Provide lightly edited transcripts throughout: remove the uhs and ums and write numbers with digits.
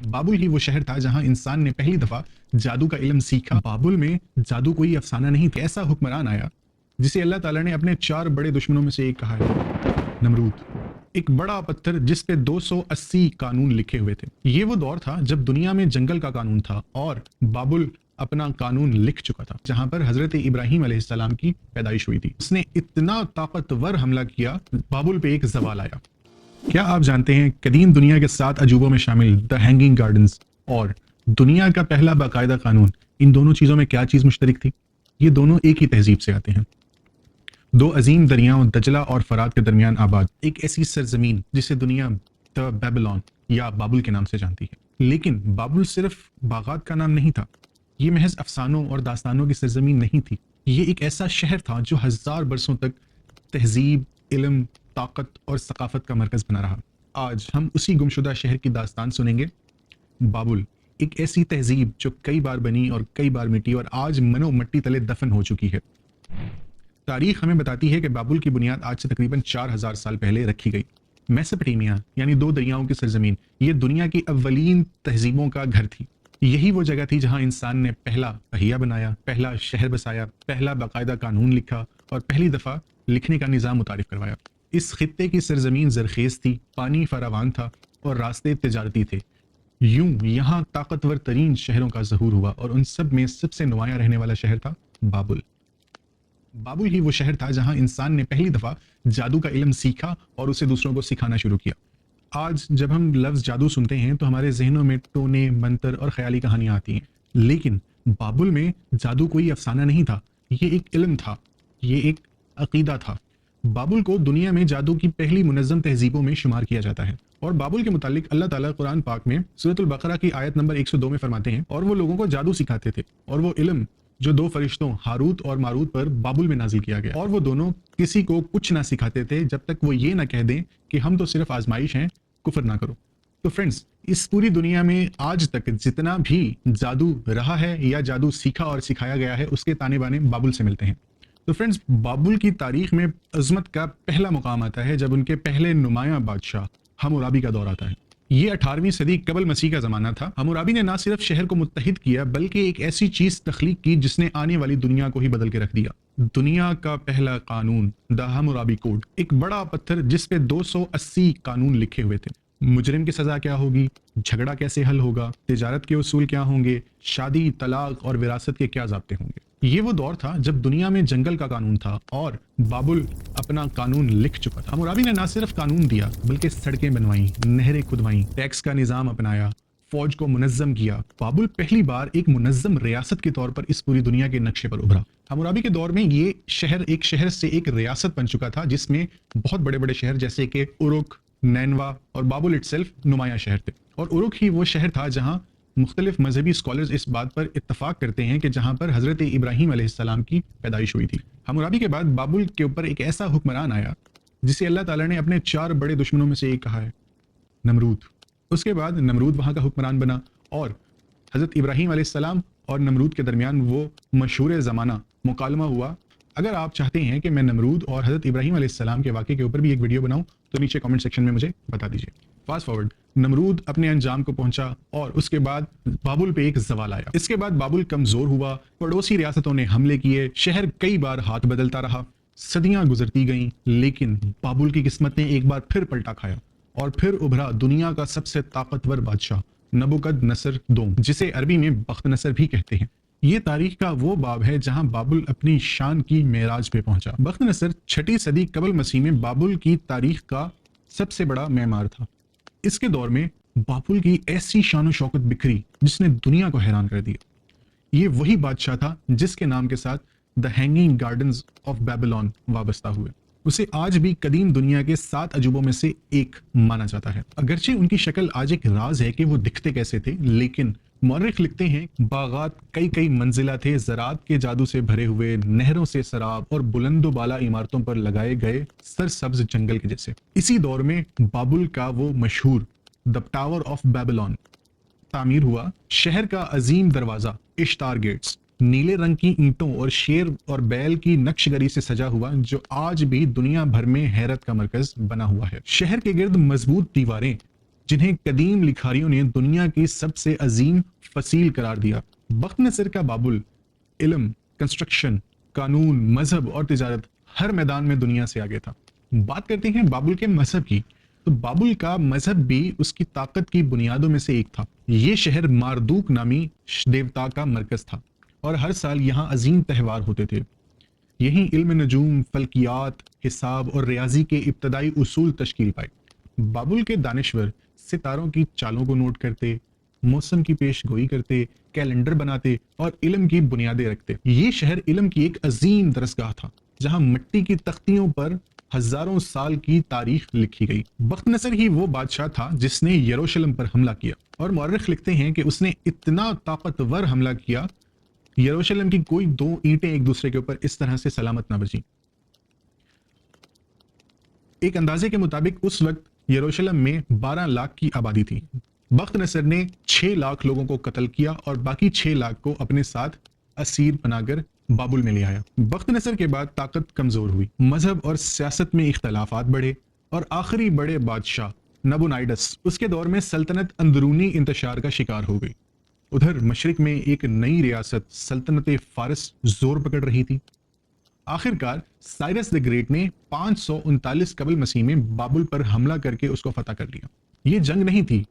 बाबुल ही वो शहर था जहां इंसान ने पहली दफा जादू का इल्म सीखा। बाबुल में जादू कोई अफसाना नहीं था। ऐसा हुक्मरान आया जिसे अल्लाह ताला ने अपने 4 बड़े दुश्मनों में से एक कहा है, नमरूद। एक बड़ा पत्थर जिस पे 280 कानून लिखे हुए थे। ये वो दौर था जब दुनिया में जंगल का कानून था और बाबुल अपना कानून लिख चुका था, जहां पर हजरत इब्राहिम अलैहिस्सलाम की पैदाइश हुई थी। उसने इतना ताकतवर हमला किया, बाबुल पे एक जवाल आया। क्या आप जानते हैं कदीम दुनिया के 7 अजूबों में शामिल द हैंगिंग गार्डन्स और दुनिया का पहला बाकायदा कानून, इन दोनों चीजों में क्या चीज मुश्तरक थी? ये दोनों एक ही तहजीब से आते हैं। 2 अजीम दरियाओं दजला और फरात के दरमियान आबाद एक ऐसी सरजमीन जिसे दुनिया द बेबीलोन या बाबुल के नाम से जानती है। लेकिन बाबुल सिर्फ बागात का नाम नहीं था। ये महज अफसानों और दास्तानों की सरजमीन नहीं थी। ये एक ऐसा शहर था जो 1000 बरसों तक तहजीब, इल्म, ताकत और सकाफत का मरकज बना रहा। आज हम उसी गुमशुदा शहर की दास्तान सुनेंगे। बाबुल, एक ऐसी तहजीब जो कई बार बनी और कई बार मिटी और आज मनो मट्टी तले दफन हो चुकी है। तारीख हमें बताती है कि बाबुल की बुनियाद आज से तकरीबन 4000 साल पहले रखी गई। मेसोपोटामिया यानी 2 दरियाओं की सरजमीन, ये दुनिया की अव्वलीन तहजीबों का घर थी। यही वो जगह थी जहां इंसान ने पहला पहिया बनाया, पहला शहर बसाया, पहला बाकायदा कानून लिखा और पहली दफा लिखने का निज़ाम मुतारिफ करवाया। इस खित्ते की सरजमीन जरखेज थी, पानी फरावान था और रास्ते तिजारती थे। यूं यहाँ ताकतवर तरीन शहरों का ज़हूर हुआ और उन सब में सबसे नुमाया रहने वाला शहर था बाबुल। बाबुल ही वो शहर था जहां इंसान ने पहली दफा जादू का इल्म सीखा और उसे दूसरों को सिखाना शुरू किया। आज जब हम लफ्ज़ जादू सुनते हैं तो हमारे जहनों में टोने, मंत्र और ख्याली कहानियां आती हैं। लेकिन बाबुल में जादू कोई अफसाना नहीं था। ये एक इल्म था, ये एक अकीदा था। बाबुल को दुनिया में जादू की पहली मुनज़्ज़म तहजीबों में शुमार किया जाता है। और बाबुल के मुतालिक अल्लाह ताला कुरान पाक में सूरतुल बकरा की आयत नंबर 102 में फरमाते हैं, और वो लोगों को जादू सिखाते थे और वो इल्म जो 2 फरिश्तों हारूत और मारूत पर बाबुल में नाजिल किया गया, और वो दोनों किसी को कुछ ना सिखाते थे जब तक वो ये ना कह दें कि हम तो सिर्फ आजमाइश हैं, कुफर ना करो। तो फ्रेंड्स, इस पूरी दुनिया में आज तक जितना भी जादू रहा है या जादू सीखा और सिखाया गया है, उसके ताने बाने बाबुल से मिलते हैं। तो फ्रेंड्स, बाबुल की तारीख में अजमत का पहला मुकाम आता है जब उनके पहले नुमायां बादशाह हम्मुराबी का दौर आता है। ये 18वीं सदी कबल मसीह का ज़माना था। हम्मुराबी ने ना सिर्फ शहर को मुत्तहिद किया बल्कि एक ऐसी चीज़ तख्लीक की जिसने आने वाली दुनिया को ही बदल के रख दिया। दुनिया का पहला कानून, द हम्मुराबी कोड। एक बड़ा पत्थर जिस पे 280 कानून लिखे हुए थे। मुजरिम की सज़ा क्या होगी, झगड़ा कैसे हल होगा, तिजारत के उसूल क्या होंगे, शादी, तलाक और विरासत के क्या ज़ाब्ते होंगे। ये वो दौर था जब दुनिया में जंगल का कानून था और बाबुल अपना कानून लिख चुका था। हम्मुराबी ने ना सिर्फ कानून दिया बल्कि सड़कें बनवाई, नहरें खुदवाई, टैक्स का निज़ाम अपनाया, फौज को मुनज़्ज़म किया। बाबुल पहली बार एक मुनज़्ज़म रियासत के तौर पर इस पूरी दुनिया के नक्शे पर उभरा। हम्मुराबी के दौर में ये शहर एक शहर से एक रियासत बन चुका था जिसमें बहुत बड़े बड़े शहर जैसे कि उरुक, नैनवा और बाबुल इटसेल्फ नुमाया शहर थे। और उरुक ही वो शहर था जहां मुख्तलिफ मजहबी स्कॉलर्स इस बात पर इत्तफाक करते हैं कि जहां पर हजरत इब्राहिम अलैहिस्सलाम की पैदाइश हुई थी। हम्मुराबी के बाद बाबुल के ऊपर एक ऐसा हुक्मरान आया जिसे अल्लाह ताला ने अपने 4 बड़े दुश्मनों में से एक कहा है, नमरूद। उसके बाद नमरूद वहां का हुक्मरान बना और हजरत इब्राहिम अलैहिस्सलाम और नमरूद के दरमियान वो मशहूर ज़माना मुकालमा हुआ। अगर आप चाहते हैं कि मैं नमरूद और हजरत इब्राहिम अलैहिस्सलाम के वाक़े के ऊपर भी एक वीडियो बनाऊं तो नीचे कमेंट सेक्शन में मुझे बता दीजिए। फास्ट फॉरवर्ड, नमरूद अपने अंजाम को पहुंचा और उसके बाद बाबुल पे एक जवाल आया। इसके बाद बाबुल कमजोर हुआ, पड़ोसी रियासतों ने हमले किए, शहर कई बार हाथ बदलता रहा, सदियां गुजरती गईं, लेकिन बाबुल की किस्मत ने एक बार फिर पलटा खाया और फिर उभरा दुनिया का सबसे ताकतवर बादशाह नबुकदनसर II, जिसे अरबी में बख्तनसर भी कहते हैं। ये तारीख का वो बाब है जहां बाबुल अपनी शान की मेराज पे पहुंचा। बख्तनसर 6वीं सदी कबल मसीह में बाबुल की तारीख का सबसे बड़ा मेमार था। इसके दौर में बाबुल की ऐसी शान शौकत बिखरी जिसने दुनिया को हैरान कर दिया। ये वही बादशाह था जिसके नाम के साथ the hanging gardens of Babylon वाबस्ता हुए। उसे आज भी कदीम दुनिया के 7 अजूबों में से एक माना जाता है। अगरचे उनकी शक्ल आज एक राज है कि वो दिखते कैसे थे, लेकिन मौर्रिख लिखते हैं बागात कई कई मंजिला थे, ज़रात के जादू से भरे हुए, नहरों से शराब और बुलंदो बाला इमारतों पर लगाए गए सरसब्ज जंगल के जैसे। इसी दौर में बाबुल का वो मशहूर द टावर ऑफ बेबीलोन तामीर हुआ। शहर का अजीम दरवाजा इश्तार गेट्स नीले रंग की ईंटों और शेर और बैल की नक्शगरी से सजा हुआ, जो आज भी दुनिया भर में हैरत का मरकज बना हुआ है। शहर के गिर्द मजबूत दीवारें जिन्हें कदीम लिखारियों ने दुनिया की सबसे अजीम फसील करार दिया। बख्त नसर का बाबुल इल्म, कंस्ट्रक्शन, कानून, मजहब और तिजारत हर मैदान में दुनिया से आगे था। बात करते हैं बाबुल के मजहब की, तो बाबुल का मजहब भी उसकी ताकत की बुनियादों में से एक था। ये शहर मारदूक नामी देवता का मरकज था और हर साल यहाँ अजीम त्यौहार होते थे। यही इल्म नजूम, फल्कियात, हिसाब और रियाजी के इब्तदाई उसूल तश्कील पाए। बाबुल के दानिश्वर सितारों की चालों को नोट करते, मौसम की पेश गोई करते, कैलेंडर बनाते और इल्म की बुनियादें रखते। ये शहर इल्म की एक अजीम दरसगाह था जहां मिट्टी की तख्तियों पर हजारों साल की तारीख लिखी गई। बख्त नसर ही वो बादशाह था जिसने यरूशलेम पर हमला किया और मौरख लिखते हैं कि उसने इतना ताकतवर हमला किया, यरूशलेम की कोई दो ईंटें एक दूसरे के ऊपर इस तरह से सलामत ना बची। एक अंदाजे के मुताबिक उस वक्त यरूशलेम में 12 लाख की आबादी थी। बख्त नसर ने 6 लाख लोगों को कत्ल किया और बाकी 6 लाख को अपने साथ असीर बनाकर बाबुल में ले आया। बख्त नसर के बाद ताकत कमजोर हुई, मजहब और सियासत में इख्तलाफात बढ़े और आखिरी बड़े बादशाह नबुनाइडस उसके दौर में सल्तनत अंदरूनी इंतशार का शिकार हो गई। उधर मशरिक में एक नई रियासत सल्तनत फारस जोर पकड़ रही थी। आखिरकार साइरस द ग्रेट ने 539 कबल मसीह में बाबुल पर हमला करके उसको फतह कर लिया। ये जंग नहीं थी,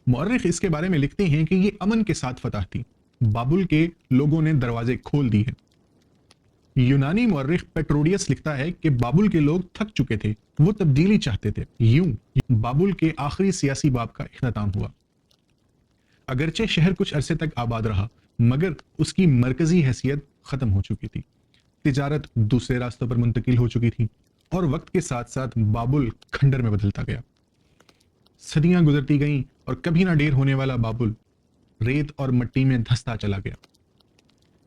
मौरख इसके बारे में लिखते हैं कि ये अमन के साथ फतह थी। बाबुल के लोगों ने दरवाजे खोल दिए हैं। यूनानी मौरख पेट्रोडियस लिखता है कि बाबुल के लोग थक चुके थे, वो तब्दीली चाहते थे। यूं बाबुल के आखिरी सियासी बाब का इख्तिताम हुआ। अगरचे शहर कुछ अरसे तक आबाद रहा, मगर उसकी मरकजी हैसियत खत्म हो चुकी थी। तिजारत दूसरे रास्तों पर मुंतकिल हो चुकी थी और वक्त के साथ साथ बाबुल खंडर में बदलता गया। सदियां गुजरती गईं और कभी ना ढेर होने वाला बाबुल रेत और मिट्टी में धंसता चला गया।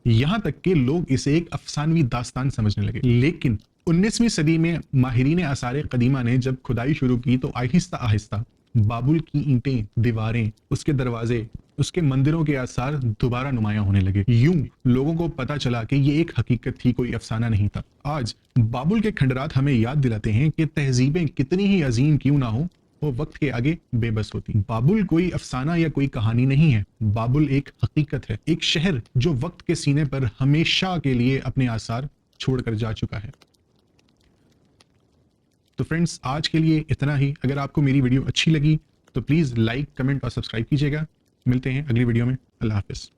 यहां तक कि लोग इसे एक अफसानवी दास्तान समझने लगे। लेकिन 19वीं सदी में माहिरीन आसार कदीमा ने जब खुदाई शुरू की तो आहिस्ता आहिस्ता बाबुल की ईंटें, दीवारें, उसके दरवाजे, उसके मंदिरों के आसार दोबारा नुमायां होने लगे। यूं लोगों को पता चला कि ये एक हकीकत थी, कोई अफसाना नहीं था। आज बाबुल के खंडरात हमें याद दिलाते हैं कि तहजीबें कितनी ही अजीम क्यों ना हो, वो वक्त के आगे बेबस होती। बाबुल कोई अफसाना या कोई कहानी नहीं है, बाबुल एक हकीकत है, एक शहर जो वक्त के सीने पर हमेशा के लिए अपने आसार छोड़कर जा चुका है। तो फ्रेंड्स, आज के लिए इतना ही। अगर आपको मेरी वीडियो अच्छी लगी तो प्लीज लाइक, कमेंट और सब्सक्राइब कीजिएगा। मिलते हैं अगली वीडियो में। अल्लाह हाफिज।